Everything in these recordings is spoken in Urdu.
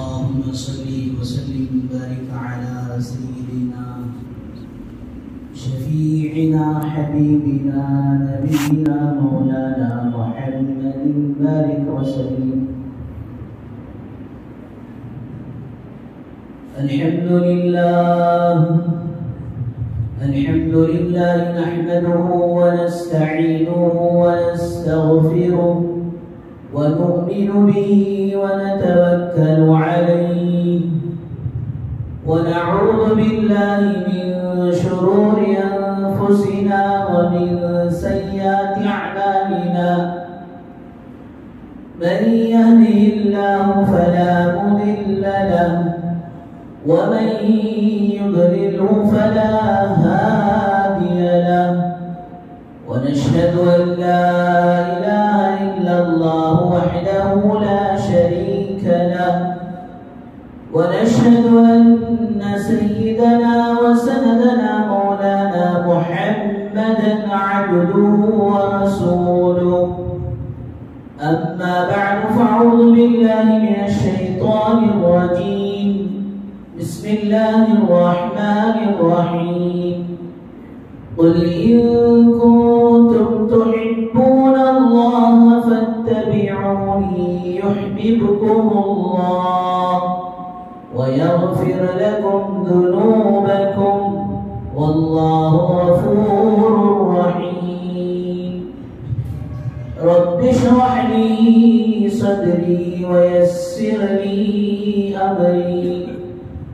اللهم صل وسلم وبارك على سيدنا شفيعنا حبيبنا نبينا مولانا محمد بارك وسلم. الحمد لله نحمده ونستعينه ونستغفره ونؤمن به ونتوكل عليه ونعوذ بالله من شرور أنفسنا ومن سيئات أعمالنا. من يهده الله فلا مضل له ومن يضلله فلا هادي له. ونشهد أن لا إله إلا الله وحده لا شريك له. ونشهد أن سيدنا وسندنا مولانا محمدا عبده ورسوله. أما بعد فأعوذ بالله من الشيطان الرجيم. بسم الله الرحمن الرحيم. قل إن كنتم تحبون الله فاتبعوني يحببكم الله ويغفر لكم ذنوبكم والله غفور رحيم. رب اشرح لي صدري ويسر لي أمري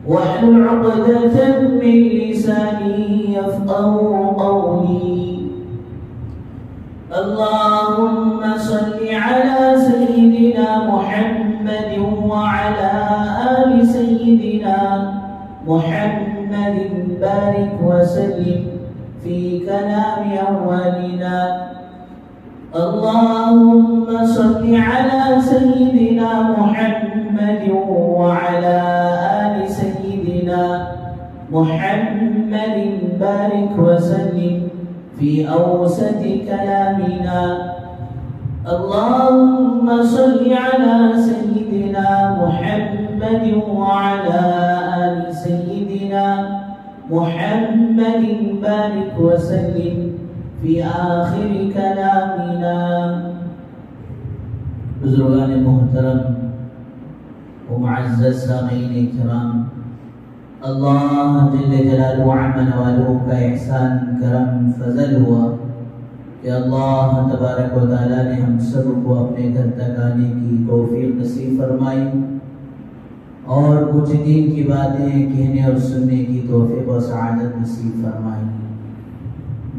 واحلل عقدة من لساني يفقهوا قولي. اللهم صل على سيدنا محمد وعلى آل سيدنا محمد بارك وسلم في كلام أولنا. اللهم صل على سيدنا محمد وعلى آل سيدنا محمد بارك وسلم في أوسط كلامنا. اللهم صل على سيدنا محمد وعلى آل سيدنا محمد بارك وسلم في آخر كلامنا. بزرگان محترم و معزز سامعین کرام، اللہ جل جلالہ وعمن والوں کا احسان کرم فضل ہوا کہ اللہ تبارک و تعالیٰ نے ہم سب کو اپنے گھر تک آنے کی توفیق نصیب فرمائی اور کچھ دین کی باتیں کہنے اور سننے کی توفیق و سعادت نصیب فرمائی.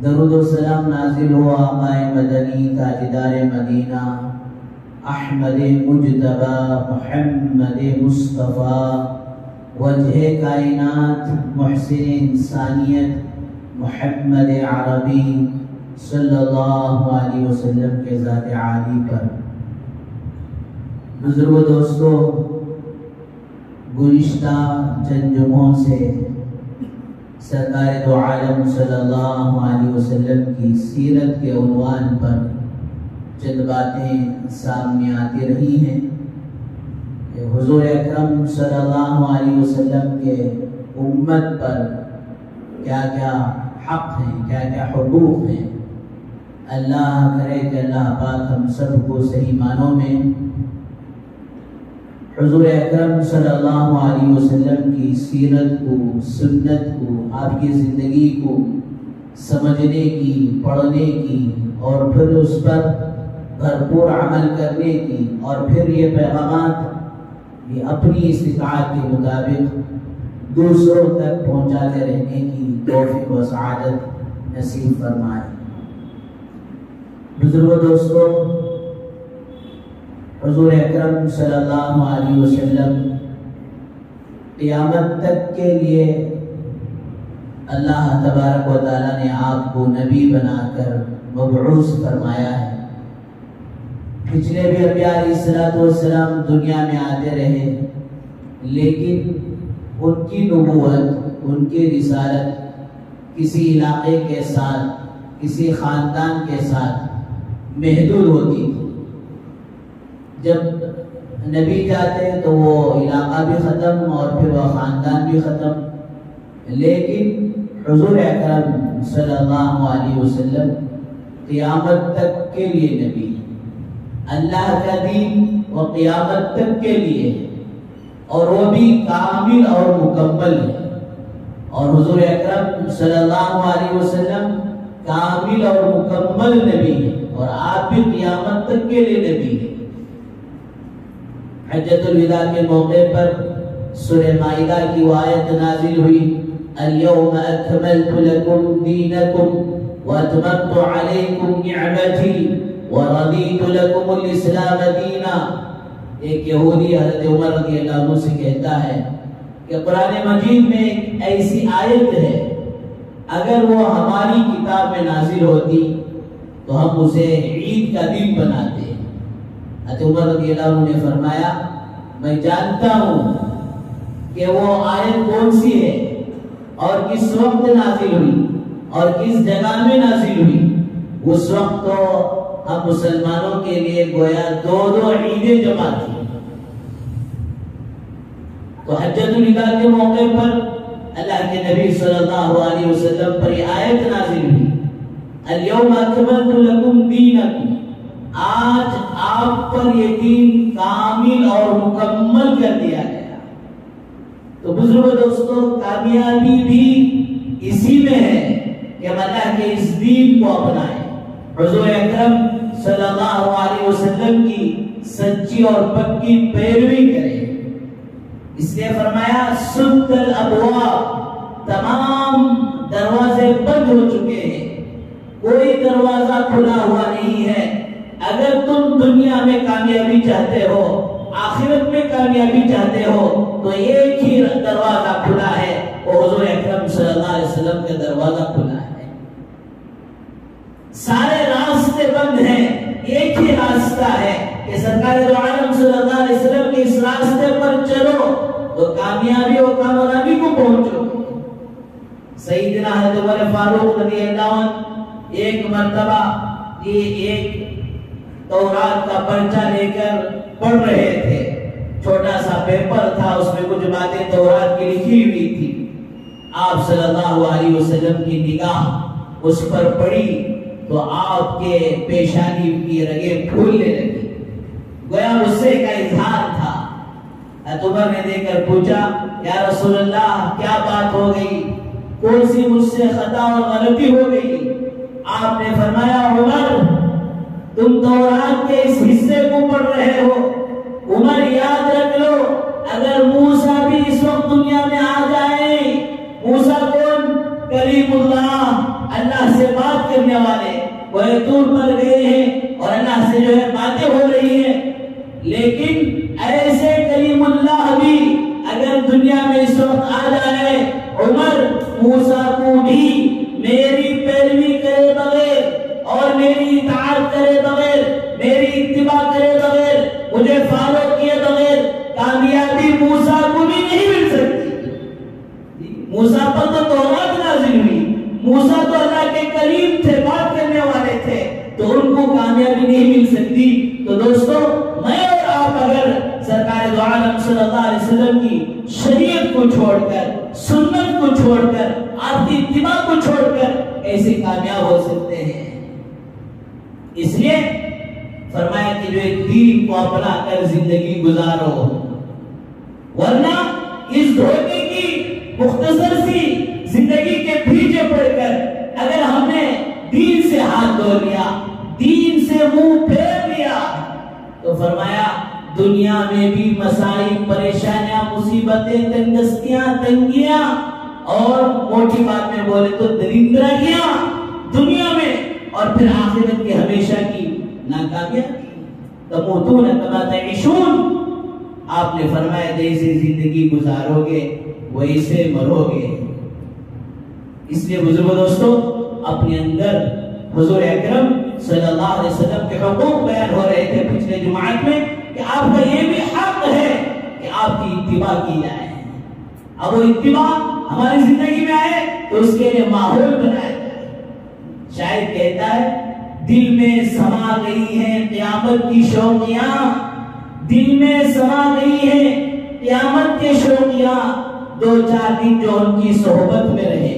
درود و سلام نازل ہوا آقا مدنی تاجدار مدینہ احمد مجتبی محمد مصطفیٰ وجہ کائنات محسن انسانیت محمد عربی صلی اللہ علیہ وسلم کے ذات عالی پر. بزرگ دوستو، گزشتہ چند جمعوں سے سرکار دو عالم صلی اللہ علیہ وسلم کی سیرت کے عنوان پر چند باتیں سامنے آتی رہی ہیں کہ حضور اکرم صلی اللہ علیہ وسلم کے امت پر کیا کیا حق ہیں، کیا کیا حقوق ہیں. اللہ کرے کہ اللہ پاک ہم سب کو صحیح معنوں میں حضور اکرم صلی اللہ علیہ وسلم کی سیرت کو، سنت کو، آپ کی زندگی کو سمجھنے کی، پڑھنے کی اور پھر اس پر بھرپور عمل کرنے کی اور پھر یہ پیغامات یہ اپنی استطاعت کے مطابق دوسروں تک پہنچاتے رہنے کی توفیق و سعادت نصیب فرمائے. بزرگوں دوستو، حضور اکرم صلی اللہ علیہ وسلم قیامت تک کے لیے اللہ تبارک و تعالیٰ نے آپ کو نبی بنا کر مبعوث فرمایا ہے. پچھلے بھی انبیاء علیہ السلام دنیا میں آتے رہے، لیکن ان کی نبوت، ان کی رسالت کسی علاقے کے ساتھ، کسی خاندان کے ساتھ محدود ہوتی تھی. جب نبی جاتے تو وہ علاقہ بھی ختم اور پھر وہ خاندان بھی ختم، لیکن حضور اکرم صلی اللہ علیہ وسلم قیامت تک کے لیے نبی، اللہ کا دین وہ قیامت تک کے لیے ہے، اور وہ بھی کامل اور مکمل ہے، اور حضور اکرم صلی اللہ علیہ وسلم کامل اور مکمل نبی ہے، اور آپ بھی قیامت تک کے لیے نبی ہیں۔ حجۃ الوداع کے موقع پر سورہ مائدہ کی وہ آیت نازل ہوئی، اليوم اکملت لکم دینکم واتممت علیکم نعمتی ورضیت لکم الاسلام دینا۔ ایک یہودی حضرت عمر رضی اللہ عنہ سے کہتا ہے کہ قرآن مجید میں ایک ایسی آیت ہے، اگر وہ ہماری کتاب میں نازل ہوتی تو ہم اسے عید کا دن بناتے۔ حضرت عمر رضی اللہ عنہ نے فرمایا، میں جانتا ہوں کہ وہ آیت کون سی ہے اور کس وقت نازل ہوئی اور کس جگہ میں نازل ہوئی۔ اس وقت تو ہم مسلمانوں کے لیے گویا دو عیدیں جمع تھی۔ تو حجۃ الوداع کے موقع پر اللہ کے نبی صلی اللہ علیہ وسلم پر یہ آیت نازل ہوئی، اليوم اکملت لکم دینکم، آج آپ پر یہ دین کامل اور مکمل کر دیا گیا۔ تو بزرگ دوستو، کامیابی بھی اسی میں ہے کہ ہم اللہ کے اس دین کو اپنائیں، حضور اکرم صلی اللہ علیہ وسلم کی سچی اور پکی پیروی کریں۔ اس لیے فرمایا سد الابواب، تمام دروازے بند ہو چکے ہیں، کوئی دروازہ کھلا ہوا نہیں ہے۔ اگر تم دنیا میں کامیابی چاہتے ہو، آخرت میں کامیابی چاہتے ہو، تو ایک ہی دروازہ کھلا ہے، وہ حضور اکرم صلی اللہ علیہ وسلم کا دروازہ کھلا ہے۔ سارے راستے بند ہیں، ایک ہی راستہ ہے کہ سرکار دو عالم صلی اللہ علیہ وسلم کے اس راستے پر چلو تو کامیابی و کامیابی کو پہنچو۔ سیدنا حضرت عمر فاروق رضی اللہ عنہ ایک مرتبہ ایک تورات کا پرچہ لے کر پڑھ رہے تھے، چھوٹا سا پیپر تھا، اس میں کچھ باتیں تورات کی لکھی ہوئی تھی۔ آپ صلی اللہ علیہ وسلم کی نگاہ اس پر پڑی تو آپ کے پیشانی کی رگیں پھولنے لگی، گویا غصے کا اظہار تھا۔ حضرت عمر نے دیکھ کر پوچھا، یا رسول اللہ کیا بات ہو گئی، کون سی مجھ سے خطا اور غلطی ہو گئی؟ آپ نے فرمایا، عمر تم تورات کے اس حصے کو پڑھ رہے ہو، عمر یاد رکھ لو اگر موسیٰ بھی اس وقت دنیا میں آ جائے، موسیٰ کون؟ کلیم اللہ، اللہ سے بات کرنے والے، وہ دور پر گئے ہیں اور اللہ سے جو ہے باتیں ہو رہی ہیں، لیکن ایسے کلیم اللہ بھی اگر دنیا میں اس وقت آ جائے، عمر موسیٰ کو بھی میری پیروی کرے بغیر اور میری اطاعت کرے بغیر، میری اتباع کرے بغیر، مجھے فالو کیے بغیر کامیابی موسیٰ کو بھی نہیں مل سکتی۔ موسیٰ پر تو تورات نازل ہوئی، موسیٰ تو اللہ کے کلیم تھے، بات کرنے والے تھے، تو ان کو کامیابی نہیں مل سکتی۔ تو دوستو، میں اور آپ اگر سرکار دو عالم صلی اللہ علیہ وسلم کی شریعت کو چھوڑ کر، سنت کو چھوڑ کر، آپ کی اتباع کو چھوڑ کر ایسے کامیاب ہو سکتے ہیں؟ اس لیے فرمایا کہ جو ایک دین کو اپنا کر زندگی گزارو، ورنہ اس دھوکے کی مختصر سی زندگی کے پیچھے پڑ کر اگر ہم نے دین سے ہاتھ دھو لیا، دین سے منہ پھیر لیا، تو فرمایا دنیا میں بھی مسائل، پریشانیاں، مصیبتیں، تنگستیاں، تنگیاں اور موٹی بات میں بولے تو درندگیاں دنیا میں، اور پھر آخرت کی ہمیشہ کی ناکامیابی۔ تموتون کما تعیشون، آپ نے فرمایا جیسے زندگی گزارو گے ویسے مرو گے۔ اس لیے بزرگ دوستو، اپنے اندر حضور اکرم صلی اللہ علیہ وسلم کے حقوق بیان ہو رہے تھے پچھلے جمعات میں کہ آپ کا یہ بھی حق ہے کہ آپ کی اتباع کی جائے۔ اب وہ اتباع ہماری زندگی میں آئے تو اس کے لیے ماحول بنایا جائے۔ شاید کہتا ہے دل میں سما گئی ہیں قیامت کی شوقیاں، دل میں سما گئی ہے قیامت کے شوقیاں 2-4 دن جو ان کی صحبت میں رہے.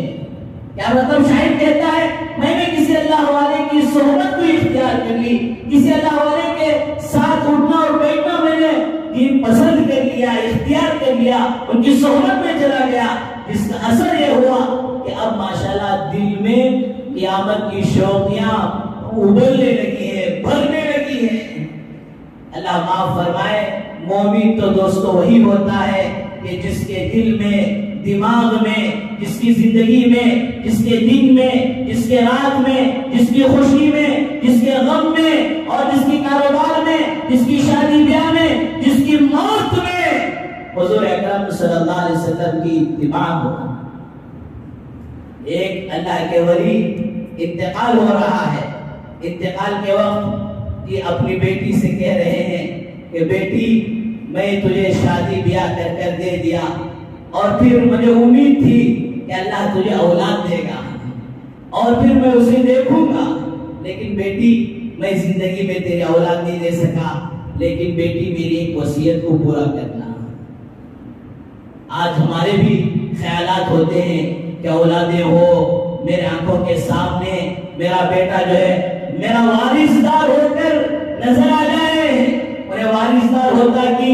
کیا مطلب؟ شاید کہتا ہے میں نے کسی اللہ والے کی صحبت کو اختیار کر لی, کسی اللہ والے کے ساتھ اٹھنا اور بیٹھنا میں نے پسند کر لیا, اختیار کر لیا, ان کی صحبت میں چلا گیا, جس کا اثر یہ ہوا کہ اب ماشاءاللہ دل میں قیامت کی شوقیاں ابلنے لگی ہیں, بھرنے لگی ہیں. اللہ معاف فرمائے. مومن تو دوستو وہی ہوتا ہے کہ جس کے دل میں, دماغ میں, جس کی زندگی میں, جس کے دن میں, جس کے رات میں, جس کی خوشی میں, جس کے غم میں, اور جس کی کاروبار میں, جس کی شادی بیاہ میں, جس کی موت میں حضور اکرم صلی اللہ علیہ وسلم کی اتباع ہو. ایک اللہ کے ولی انتقال ہو رہا ہے. انتقال کے وقت یہ اپنی بیٹی سے کہہ رہے ہیں کہ بیٹی میں تجھے شادی بیاہ کر دے دیا, اور پھر مجھے امید تھی کہ اللہ تجھے اولاد دے گا اور پھر میں اسے دیکھوں گا, لیکن بیٹی میں زندگی میں تیری اولاد نہیں دے سکا, لیکن بیٹی میری ایک وصیت کو پورا کرنا. آج ہمارے بھی خیالات ہوتے ہیں کہ اولادیں ہو, میرے آنکھوں کے سامنے میرا بیٹا جو ہے میرا وارثدار ہو کر نظر آ جائے, انہیں وارثدار ہوتا کہ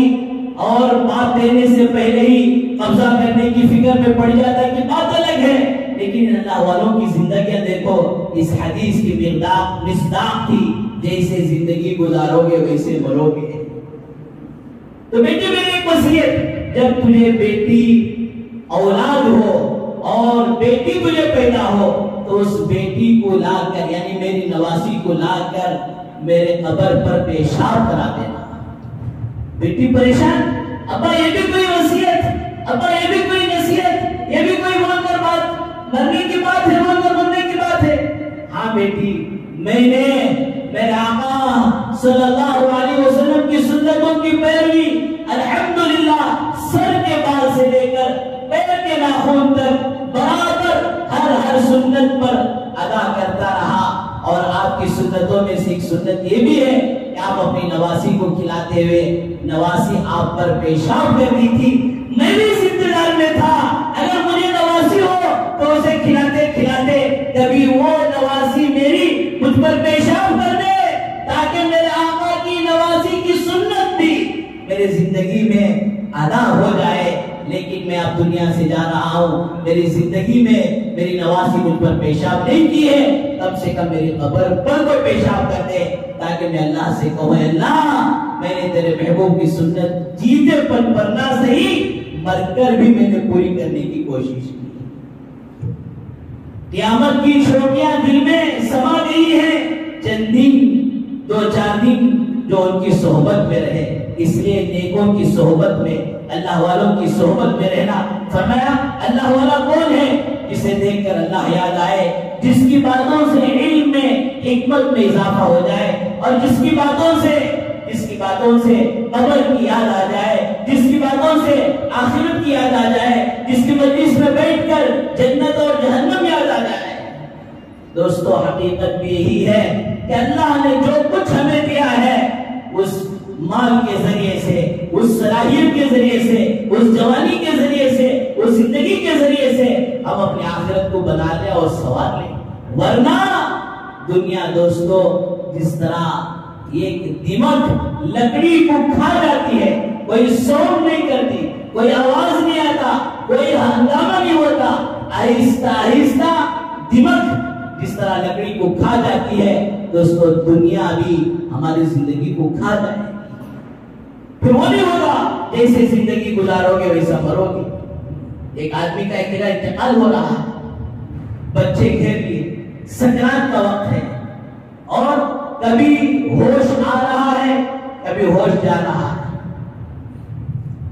اور باپ دینے سے پہلے ہی قبضہ کرنے کی فکر میں پڑ جاتا کہ بات الگ ہے. لیکن اللہ والوں کی زندگیاں دیکھو, اس حدیث کی مصداق تھی, جیسے زندگی گزارو گے ویسے مرو گے. تو بیٹی میری ایک وصیت, جب تجھے بیٹی اولاد ہو اور بیٹی تجھے پیدا ہو تو اس بیٹی کو لا کر, یعنی میری نواسی کو لا کر میرے قبر پر پیشاب کرا دینا. بیٹی پریشان, ابا یہ بھی کوئی وصیت, ابا یہ بھی کوئی نصیحت, یہ بھی کوئی مان کر بات, مرنے کی بات ہے, مان کر مرنے کی بات ہے. ہاں بیٹی, میں نے میرے آقا صلی اللہ علیہ وسلم کی سنتوں کی پیروی الحمدللہ سر کے بال سے لے کر پیر کے ناخن تک برابر ہر سنت پر ادا کرتا رہا. اور آپ کی سنتوں میں سے ایک سنت یہ بھی ہے کہ آپ اپنی نواسی کو کھلاتے ہوئے نواسی آپ پر پیشاب کر دی تھی. میں بھی اس انتظار میں تھا اگر مجھے نواسی ہو تو اسے کھلاتے کھلاتے کبھی وہ نواسی میری مجھ پر پیشاب کر دے, تاکہ میرے آقا کی نواسی کی سنت بھی میری زندگی میں ادا ہو جائے. لیکن میں اب دنیا سے جا رہا ہوں, میری زندگی میں میری نواسی مجھ پر پیشاب نہیں کی ہے, کم سے کم میری قبر پر کوئی پیشاب کر دے, تاکہ میں اللہ سے کہوں اللہ میں نے تیرے محبوب کی سنت جیتے پن پر نہ صحیح مر کر بھی میں نے پوری کرنے کی کوشش کی. قیامت کی شوقیاں دل میں سما گئی ہیں. چند دن 2-4 دن جو ان کی صحبت میں رہے, اس لیے نیکوں کی صحبت میں, اللہ والوں کی صحبت میں رہنا. فرمایا اللہ والا کون ہے؟ جسے دیکھ کر اللہ یاد آئے, جس کی باتوں سے علم میں, حکمت میں اضافہ ہو جائے, اور جس کی باتوں سے قبر کی یاد آ جائے, جس کی باتوں سے آخرت کی یاد آ جائے, جس کی مجلس میں بیٹھ کر جنت اور جہنم یاد آ جائے. دوستو حقیقت بھی یہی ہے کہ اللہ نے جو کچھ ہمیں دیا ہے اس مال کے ذریعے سے, اس صلاحیت کے ذریعے سے, اس جوانی کے ذریعے سے, اس زندگی کے ذریعے سے ہم اپنی آخرت کو بنا لیں اور سنوار لیں. ورنہ دنیا دوستو جس طرح ایک دیمک لکڑی کو کھا جاتی ہے, کوئی ساؤنڈ نہیں کرتی, کوئی آواز نہیں آتا, کوئی ہنگامہ نہیں ہوتا, آہستہ آہستہ دیمک جس طرح لکڑی کو کھا جاتی ہے, دوستو دنیا بھی ہماری زندگی کو کھا جائے. پھر وہ نہیں ہوگا جیسے زندگی گزارو گے ویسا مرو گے. ایک آدمی کا ایک جگہ انتقال ہو رہا ہے, بچے گھیر لیے, سکرات کا وقت ہے, اور کبھی ہوش آ رہا ہے, کبھی ہوش جا رہا ہے.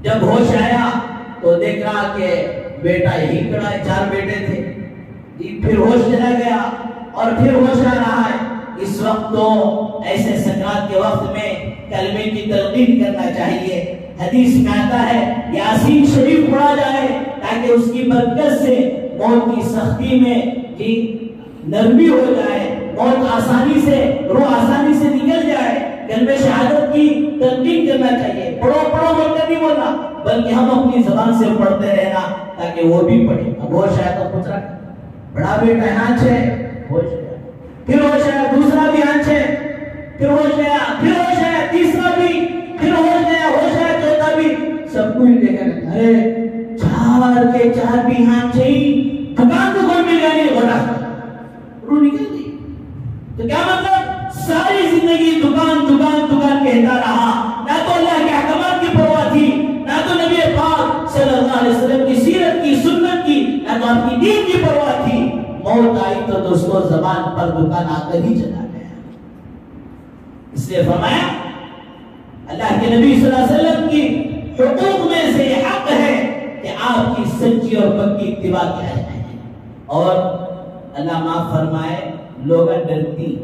جب ہوش آیا تو دیکھ رہا کہ بیٹا یہی کھڑا ہے, 4 بیٹے تھے. پھر ہوش چلا گیا اور پھر ہوش آ رہا ہے. اس وقت تو ایسے سکرات کے وقت میں کلمے کی تلقین کرنا چاہیے. حدیث میں آتا ہے یاسین شریف پڑھا جائے تاکہ اس کی برکت سے موت کی سختی میں نرمی ہو جائے, موت آسانی سے, روح آسانی سے نکل جائے. کلمہ شہادت کی تلقین کرنا چاہیے. پڑھو پڑھو بول کر نہیں بولنا، بلکہ ہم اپنی زبان سے پڑھتے رہنا تاکہ وہ بھی پڑھے. اب ہوش آیا تو پوچھ رہا بڑا بیٹا آنچ ہے، ہوش گیا، پھر ہوش آیا دوسرا بھی آنچ ہے، پھر ہوش گیا، پھر ہوش آیا تیسرا بھی، پھر ہوش گیا، ہوش آیا چوتھا بھی. سب کو ہی دیکھا ارے چار کے چار بھی آنچ ہی، دکان تو کوئی مل گئی بڑا رو نکل گئی. تو کیا مطلب ساری زندگی دکان دکان دکان کہتا رہا، نہ تو اللہ کے احکامات کی پرواہ تھی، نہ تو نبی پاک صلی اللہ علیہ وسلم کی سیرت کی سنت کی، نہ تو آپ کی دین کی پرواہ تھی. موت آئی تو دوستوں زبان پر دکان آ کر ہی چلا گیا. اس لیے فرمایا اللہ کے نبی صلی اللہ علیہ وسلم کی حقوق میں سے یہ حق ہے کہ آپ کی سچی اور پکی اتباع کیا جائے. اور اللہ معاف فرمائے لوگ ڈرتی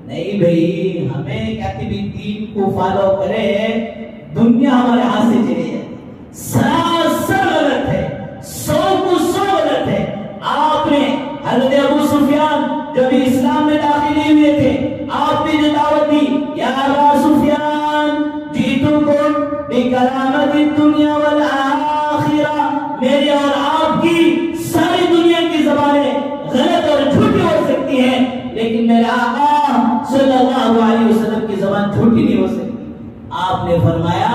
نہیں بھئی ہمیں کیا کہ دین کو فالو کرے دنیا ہمارے ہاتھ سے چلی جائے. سراسر غلط ہے، 100% غلط ہے. آپ نے حضرت ابو سفیان جو بھی اسلام میں داخل ہوئے تھے، آپ نے جو دعوت دی یا ابا سفیان جیتکم بکرامت الدنیا والآخرہ، میری اور آپ کی ساری دنیا کی زبانیں غلط اور جھوٹی ہو سکتی ہیں، لیکن میرے آقا صلی اللہ علیہ وسلم کی زبان جھوٹی نہیں ہو سکتی. آپ نے فرمایا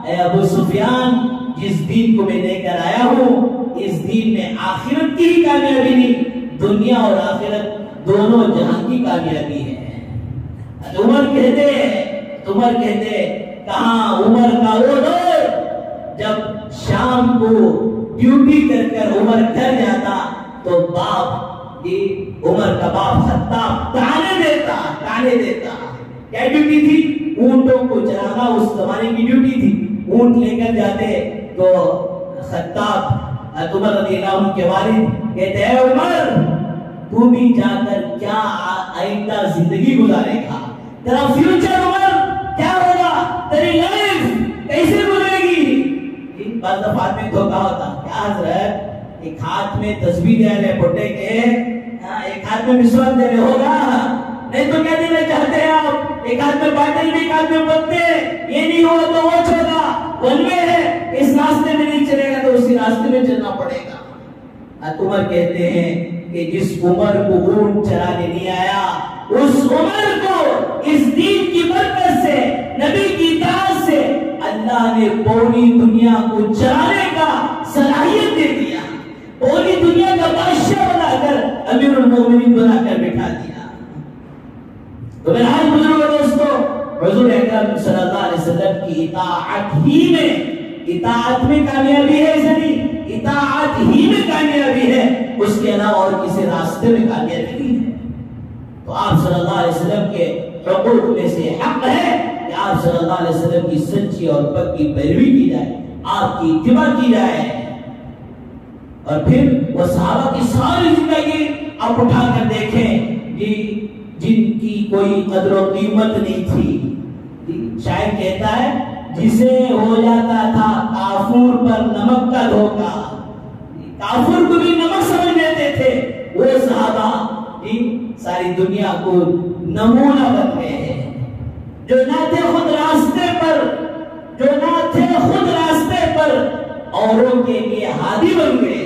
اے ابو سفیان جس دین کو میں لے کر آیا ہوں اس دین میں آخرت کی کامیابی نہیں، دنیا اور آخرت دونوں جہان کی کامیابی ہے. عمر کہتے کہاں عمر کا وہ دور جب شام کو ڈیوٹی کر عمر گھر جاتا تو باپ عمر کا باپ خطاب تانے دیتا. کیا ڈیوٹی تھی؟ اونٹوں کو چرانا اس زمانے کی ڈیوٹی تھی. اونٹ لے کر جاتے تو خطاب عمر رضی اللہ عنہ کے والد کہتے ہیں عمر تو بھی جا کر کیا آئندہ زندگی گزارے گا، تیرا فیوچر عمر کیا ہوگا، تیری لائف کیسے گزرے گی. بعض دفعات میں دھوکا ہوتا کیا حضرت ایک ہاتھ میں تسبیح دے رہے بڈھے کے، ایک ہاتھ میں مسواک دے رہے ہوگا، نہیں تو کیا دینا چاہتے ہیں آپ، ایک ہاتھ میں باٹل بھی ایک ہاتھ میں پتے، یہ نہیں ہوا تو وہ چھوڑا ون وے ہے، اس راستے میں نہیں چلے گا تو اسی راستے میں چلنا پڑے گا. عمر کہتے ہیں کہ جس عمر کو اونٹ چرانے نہیں آیا اس عمر کو اس دین کی برکت سے نبی کی اطاعت سے اللہ نے پوری دنیا کو چرانے کا صلاحیت دے دیا، پوری دنیا کا بادشاہ بنا کر امیر المومنین بنا کر بٹھا دیا. تو بہرحال بزرگوں دوستو حضور اکرم صلی اللہ علیہ وسلم کی اطاعت میں کامیابی ہے، اطاعت ہی میں کامیابی ہے، اس کے علاوہ اور کسی راستے میں کامیابی نہیں ہے. تو آپ صلی اللہ علیہ وسلم کے حقوق میں سے حق ہے کہ آپ صلی اللہ علیہ وسلم کی سچی اور پکی پیروی کی جائے، آپ کی اتباع کی جائے. اور پھر وہ صحابہ کی ساری زندگی آپ اٹھا کر دیکھیں جن کی کوئی قدر و قیمت نہیں تھی. شاید کہتا ہے جسے ہو جاتا تھا کافور پر نمک کا دھوکا، کافر کو بھی نمک سمجھ لیتے تھے، وہ صحابہ ساری دنیا کو نمونہ بن گئے ہیں. جو نہ تھے خود راستے پر اوروں کے لیے ہادی بن گئے،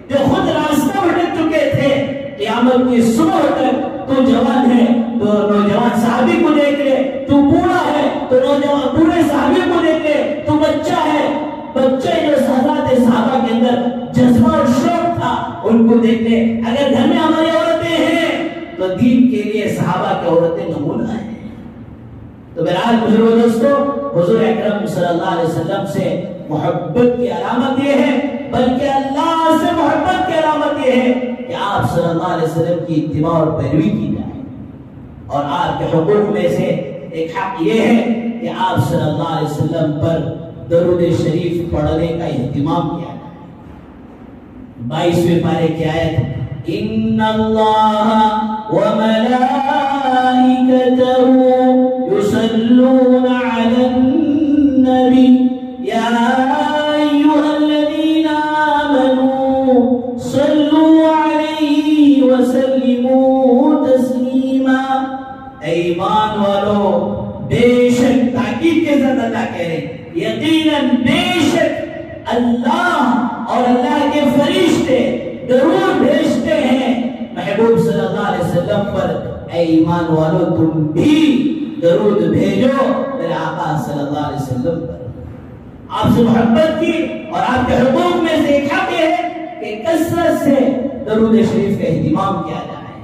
جو خود راستہ بھٹک چکے تھے. قیامت کی صبح تک تو جوان ہے تو نوجوان صحابی کو دیکھ لے، تو بوڑھا ہے تو نوجوان بوڑھے صحابی کو دیکھ لے، تو بچہ ہے بچے جو حضرات صحابہ کے اندر جذبہ اور شوق تھا ان کو دیکھ لے. اگر گھر میں ہماری عورتیں ہیں تو دین کے لیے صحابہ کی عورتیں نمونہ ہیں. تو بہرحال بزرگوں دوستو حضور اکرم صلی اللہ علیہ وسلم سے محبت کی علامت یہ ہے، بلکہ اللہ سے محبت کی علامت یہ ہے کہ آپ صلی اللہ علیہ وسلم کی اتباع اور پیروی کی جائے. اور آپ کے حقوق میں سے ایک حق یہ ہے کہ آپ صلی اللہ علیہ وسلم پر درود شریف پڑھنے کا اہتمام کیا جائے. 22ویں پارے کی آیت ان اللہ وملائکتہ یصلون علی النبی یا ایھا الذین آمنوا صلوا علیہ وسلموا تسلیما. ایمان والو بے شک بے شک اللہ اور اللہ کے فرشتے درود بھیجتے ہیں محبوب صلی اللہ علیہ وسلم پر. اے ایمان والو تم بھی درود بھیجو میرے آقا صلی اللہ علیہ وسلم پر. آپ سے محبت کی اور آپ کے حقوق میں سے ایک حق یہ ہے کہ کثرت سے درود شریف کا اہتمام کیا جائے.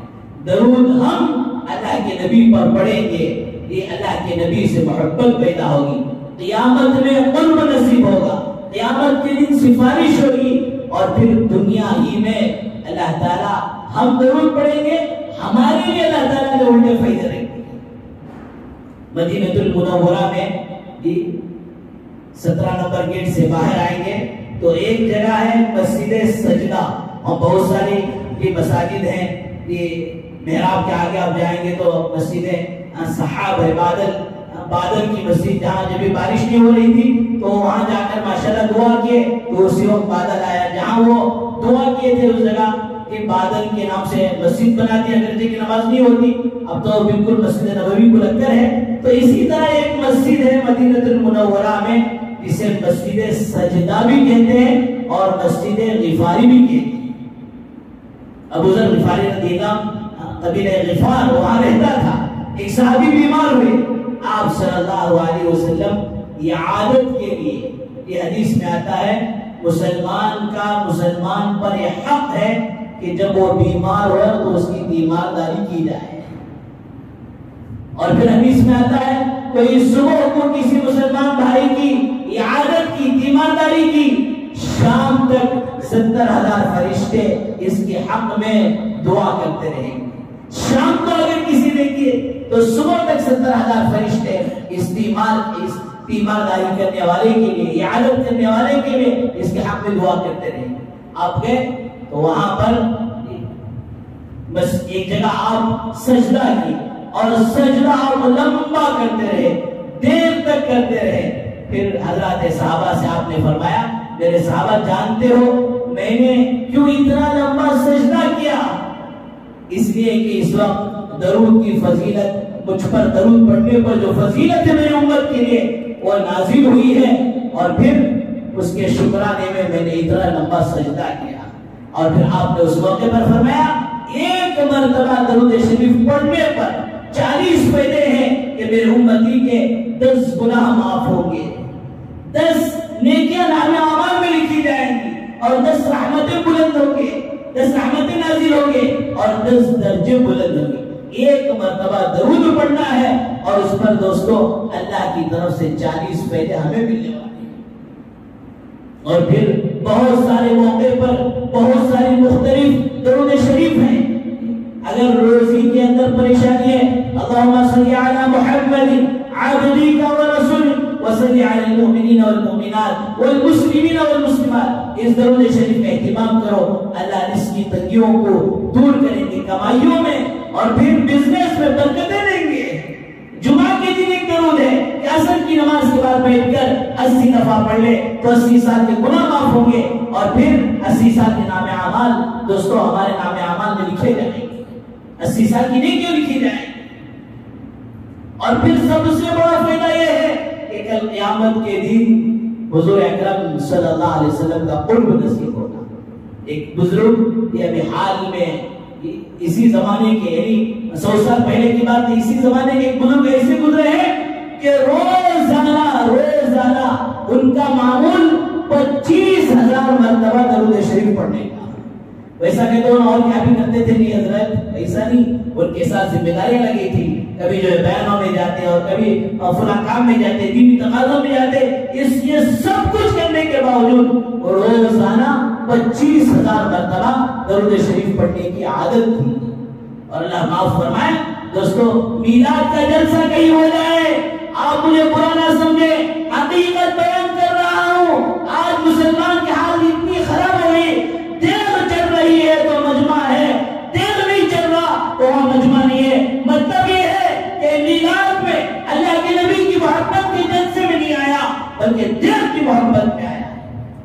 درود ہم اللہ کے نبی پر پڑھیں گے, یہ اللہ کے نبی سے محبت پیدا ہوگی, قیامت میں قرب نصیب ہوگا, قیامت کے دن سفارش ہوگی, اور پھر دنیا ہی میں اللہ تعالیٰ ہم درود پڑھیں گے, ہمارے لیے اللہ تعالیٰ نے الٹے فائدے رکھیں گے. مدینہ المنورہ میں 17 نمبر گیٹ سے باہر آئیں گے تو ایک جگہ ہے مسجد سجدہ, اور بہت ساری یہ مساجد ہیں. یہ محراب کے آگے آپ جائیں گے تو مسجد صحاب ہے, بادل کی مسجد, جہاں جب بھی بارش نہیں ہو رہی تھی تو وہاں جا کر ماشاءاللہ دعا کیے تو اسی وقت بادل آیا. جہاں وہ دعا کیے تھے اس جگہ کہ بادل کے نام سے مسجد بنا دی, اگرچہ کی نماز نہیں ہوتی, اب تو بالکل مسجد نبوی کو لگ کر ہے. تو اسی طرح ایک مسجد ہے مدینہ المنورہ میں جسے مسجد سجدہ بھی کہتے ہیں اور مسجد غفاری بھی کہتے ہیں. ابو ذر غفاری رضی اللہ قبیلہ غفار وہاں رہتا تھا. ایک صحابی بیمار ہوئے, آپ صلی اللہ علیہ وسلم عادت کے لیے, یہ حدیث میں آتا ہے مسلمان کا مسلمان پر یہ حق ہے کہ جب وہ بیمار ہو تو اس کی تیمارداری کی جائے. اور پھر حدیث میں آتا ہے کوئی صبح کو کسی مسلمان بھائی کی عادت کی, تیمارداری کی, شام تک 70,000 فرشتے اس کے حق میں دعا کرتے رہیں گے. شام کو اگر کسی نے کیے تو صبح تک 70,000 فرشتے اس تیمارداری کرنے والے کے لیے, عادت کرنے والے کے لیے اس کے حق میں دعا کرتے رہیں گے. آپ گئے تو وہاں پر بس ایک جگہ آپ سجدہ کی, اور سجدہ آپ لمبا کرتے رہے, دیر تک کرتے رہے. پھر حضرات صحابہ سے آپ نے فرمایا میرے صحابہ جانتے ہو میں نے کیوں اتنا لمبا سجدہ کیا؟ اس لیے کہ اس وقت درود کی فضیلت, مجھ پر درود پڑھنے پر جو فضیلت ہے میری امت کے لیے وہ نازل ہوئی ہے, اور پھر اس کے شکرانے میں میں نے اتنا لمبا سجدہ کیا. اور پھر آپ نے اس موقع پر فرمایا ایک مرتبہ درود شریف پڑھنے پر 40 فائدے ہیں کہ میرے امتی کے 10 گناہ معاف ہوں گے, 10 نیکیاں نامہ اعمال میں لکھی جائیں گی, اور 10 رحمتیں بلند ہوں گے, 10 رحمتیں نازل ہوں گے, اور 10 درجے بلند ہوں گے. ایک مرتبہ درود پڑھنا ہے اور اس پر دوستو اللہ کی طرف سے 40 فائدے ہمیں ملنے والے ہیں. اور پھر بہت سارے موقع پر بہت ساری مختلف درود شریف ہیں. اگر روزی کے اندر پریشانی ہے اللہم صلی علی محمد عبدک و رسولک وصلی علی المؤمنین والمؤمنات والمسلمین والمسلمات, اس درود شریف کا اہتمام کرو, اللہ رزق کی تنگیوں کو دور کریں گے کمائیوں میں, اور پھر بزنس میں برکتیں دیں گے. جمعہ کے دن ایک درود ہے کہ عصر کی نماز کے بعد بیٹھ کر 80 دفعہ پڑھ لے تو 80 سال کے گناہ معاف ہوں گے, اور پھر 80 سال کے نام اعمال دوستو ہمارے نام اعمال میں لکھے جائیں گے, 80 سال کی نیکیاں لکھی جائیں. اور پھر سب سے بڑا فائدہ یہ ہے کہ کل قیامت کے دن حضور اکرم صلی اللہ علیہ وسلم کا قرب نصیب ہوگا. ایک بزرگ یہ ابھی حال میں اسی زمانے کے یعنی 100 سال پہلے کی بات ہے, اسی زمانے کے ایک بزرگ ایسے گزرے ہیں کہ روزانہ ان کا معمول 25,000 مرتبہ درود شریف پڑھنے کا. ویسا کہ تو اور کیا بھی کرتے تھے نہیں حضرت, ایسا نہیں, ان کے ساتھ ذمہ داریاں لگی تھی, کبھی جو ہے بیانوں میں جاتے اور کبھی فلاں کام میں جاتے, دینی تقاضوں میں جاتے. یہ سب کچھ کرنے کے باوجود روزانہ 25,000 مرتبہ درود شریف پڑھنے کی عادت تھی. اور اللہ معاف فرمائے دوستو, میلاد کا جلسہ کہیں ہو جائے آپ مجھے برا نہ سمجھے, حقیقت بیان کر رہا ہوں. آج مسلمان کی حال اتنی خراب ہو گئی, دیر چل رہی ہے تو مجمع ہے, دیر نہیں چل رہا تو وہاں مجمع نہیں ہے. مطلب یہ ہے کہ میلاد میں اللہ کے نبی کی محبت کے جلسے میں نہیں آیا بلکہ دیر کی محبت میں آیا.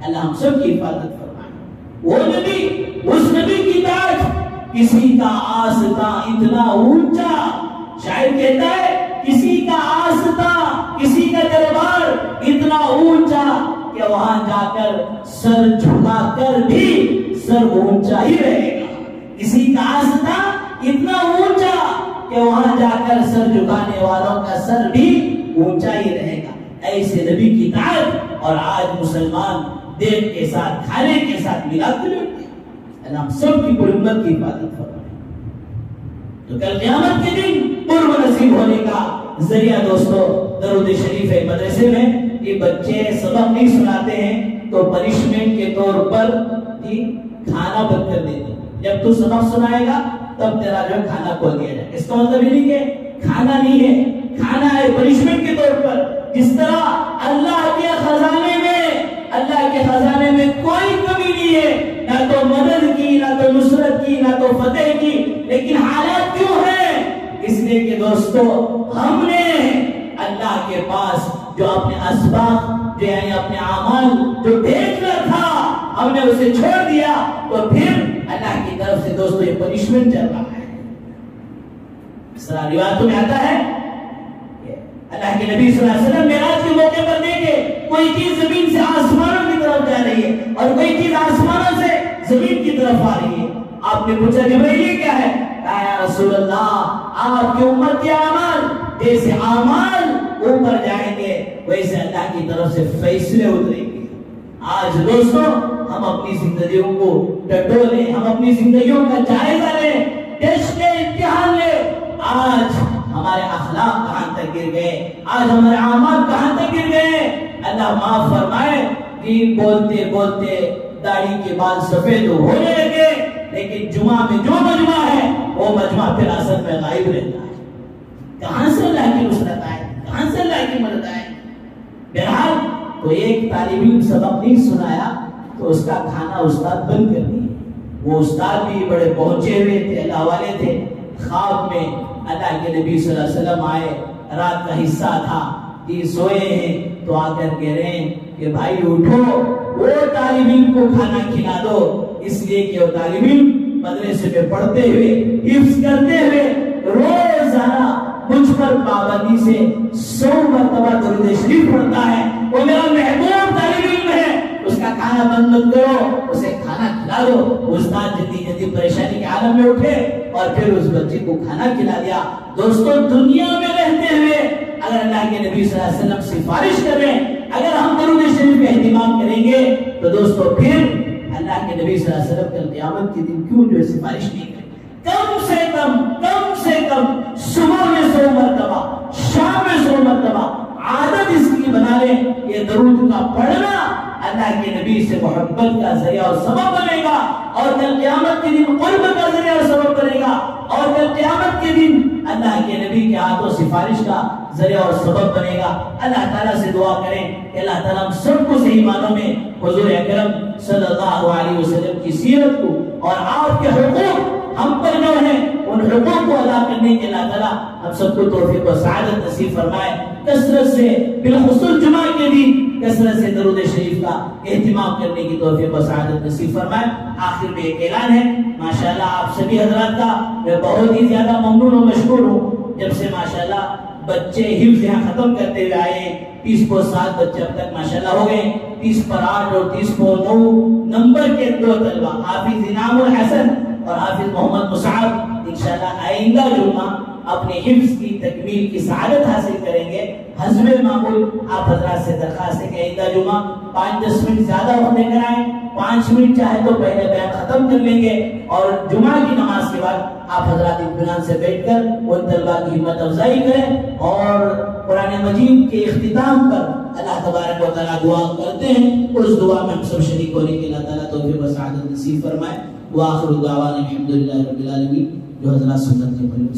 اللہ ہم سب کی حفاظت فرمائے. وہ نبی, اس نبی کی تاج, کسی کا آستہ اتنا اونچا, شاعر کہتا ہے کسی کا آستہ, کسی کا دربار اتنا اونچا کہ وہاں جا کر سر جھکا کر بھی سر اونچا ہی رہے گا. کسی کا آستہ اتنا اونچا کہ وہاں جا کر سر جھکانے والوں کا سر بھی اونچا ہی رہے گا. ایسے نبی کی اطاعت، اور آج مسلمان دین کے ساتھ کھانے کے ساتھ ملاتے ہیں. اللہ ہم سب کی پوری امت کی حفاظت فرمائے. تو کل قیامت کے دن قرب نصیب ہونے کا ذریعہ دوستو درود شریف ہے. مدرسے میں یہ بچے سبق نہیں سناتے ہیں تو پنشمنٹ کے طور پر کھانا بند کر دیتے ہیں. جب تو سبق سنائے گا تب تیرا جو کھانا کھول دیا جائے. اس کا مطلب یہ نہیں کہ کھانا نہیں ہے، کھانا ہے پنشمنٹ کے طور پر. جس طرح اللہ کے خزانے میں کوئی کمی نہیں ہے، نہ تو مدد کی، نہ تو نصرت کی، نہ تو فتح کی، لیکن حالات کیوں ہیں؟ اس لیے کہ دوستو ہم نے اللہ کے پاس جو اپنے اسباب جو یعنی اپنے اعمال جو دیکھنا تھا ہم نے اسے چھوڑ دیا، تو پھر اللہ کی طرف سے دوستو یہ پنشمنٹ چل رہا ہے. اس طرح روایتوں میں آتا ہے اللہ کے نبی صلی اللہ علیہ وسلم معراج کے موقع پر دیکھے کوئی چیز زمین سے آسمانوں کی طرف جا رہی ہے اور کوئی چیز آسمانوں سے زمین کی طرف آ رہی ہے. آپ نے پوچھا جبرائیل یہ کیا ہے؟ کہا یا رسول اللہ آپ کی امت کے اعمال جیسے اعمال اوپر جائیں گے ویسے اللہ کی طرف سے فیصلے اتریں گے. آج دوستو ہم اپنی زندگیوں کو ٹٹولیں، ہم اپنی زندگیوں کا جائزہ لیں، ٹیسٹ لیں، امتحان لیں. آج ہمارے اخلاق کہاں تک گر گئے، آج ہمارے اعمال کہاں تک گر گئے. اللہ معاف فرمائے کہ بولتے بولتے داڑھی کے بال سفید ہونے لگے، لیکن جمعہ میں جو مجمع ہے وہ مجمع پھر اصل میں غائب رہتا ہے. کہاں سے اللہ کی نصرت آئے، کہاں سے اللہ کی مدد آئے؟ بہرحال تو ایک طالب علم سبق نہیں سنایا تو اس کا کھانا استاد بند کر دیا. وہ استاد بھی بڑے پہنچے ہوئے تھے، اللہ والے تھے. خواب میں اللہ کے نبی صلی اللہ علیہ وسلم آئے، رات کا حصہ تھا، یہ سوئے ہیں تو آ کر کہہ رہے ہیں کہ بھائی اٹھو، وہ طالب علم کو کھانا کھلا دو. اس لیے کہ وہ طالب علم مدرسے میں پڑھتے ہوئے حفظ کرتے ہوئے روزانہ مجھ پر پابندی سے 100 مرتبہ درود شریف پڑھتا ہے. وہ میرا محبوب طالب علم ہے، اس کا کھانا بند مت کرو، اسے کھانا کھلا دو. استاد جلدی جلدی پریشانی کے عالم میں اٹھے اور پھر اس بچے کو کھانا کھلا دیا. دوستو دنیا میں رہتے ہوئے اگر اللہ کے نبی صلی اللہ علیہ وسلم سفارش کریں، اگر ہم درود شریف کا اہتمام کریں گے تو دوستو پھر اللہ کے نبی صلی اللہ علیہ وسلم کل قیامت کے دن کیوں جو ہے سفارش نہیں کریں؟ کم سے کم صبح میں 100 مرتبہ، شام میں 100 مرتبہ عادت اس کی بنا لیں. یہ درود کا پڑھنا اللہ کے نبی سے محبت کا ذریعہ اور سبب بنے گا، اور کل قیامت کے دن قرب کا ذریعہ اور سبب بنے گا، اور کل قیامت کے دن اللہ کے نبی کے ہاتھوں سفارش کا ذریعہ اور سبب بنے گا. اللہ تعالیٰ سے دعا کریں کہ اللہ تعالیٰ ہم سب کو صحیح معنوں میں حضور اکرم صلی اللہ علیہ وسلم کی سیرت کو اور آپ کے حقوق ہم پر جو ہیں ان حقوق کو ادا کرنے کے اللہ تعالیٰ ہم سب کو توفیق و سعادت نصیب فرمائے. کثرت سے بالخصوص جمعہ کے دن کثرت سے درود شریف کا اہتمام کرنے کی توفیق و سعادت نصیب فرمائے. آخر میں ایک اعلان ہے، ماشاءاللہ آپ سبھی حضرات کا میں بہت ہی زیادہ ممنون و مشکور ہوں. جب سے ماشاءاللہ بچے حفظ یہاں ختم کرتے ہوئے آئے، 30 کو 7 بچے اب تک ماشاءاللہ ہو گئے. 30 پر 8 اور 30 کو 9 نمبر کے 2 طلبہ حافظ انعام الحسن اور حافظ محمد مصعب انشاءاللہ آئندہ جمعہ اپنے حفظ کی تکمیل کی سعادت حاصل کریں گے. حسب معمول آپ حضرات سے درخواست ہے کہ آئندہ جمعہ 5-10 منٹ زیادہ وقت لے کر آئیں. 5 منٹ چاہے تو پہلے بیان ختم کر لیں گے اور جمعہ کی نماز کے بعد آپ حضرات اطمینان سے بیٹھ کر ان طلبہ کی ہمت افزائی کریں اور قرآن مجید کے اختتام پر اللہ تبارک و تعالیٰ دعا کرتے ہیں. اس دعا میں ہم سب شریک ہونے کے اللہ تعالیٰ توفیق و سعادت نصیب فرمائے. وآخر دعوانا الحمدللہ رب العالمین. جو حضرات سنت کے پڑھیں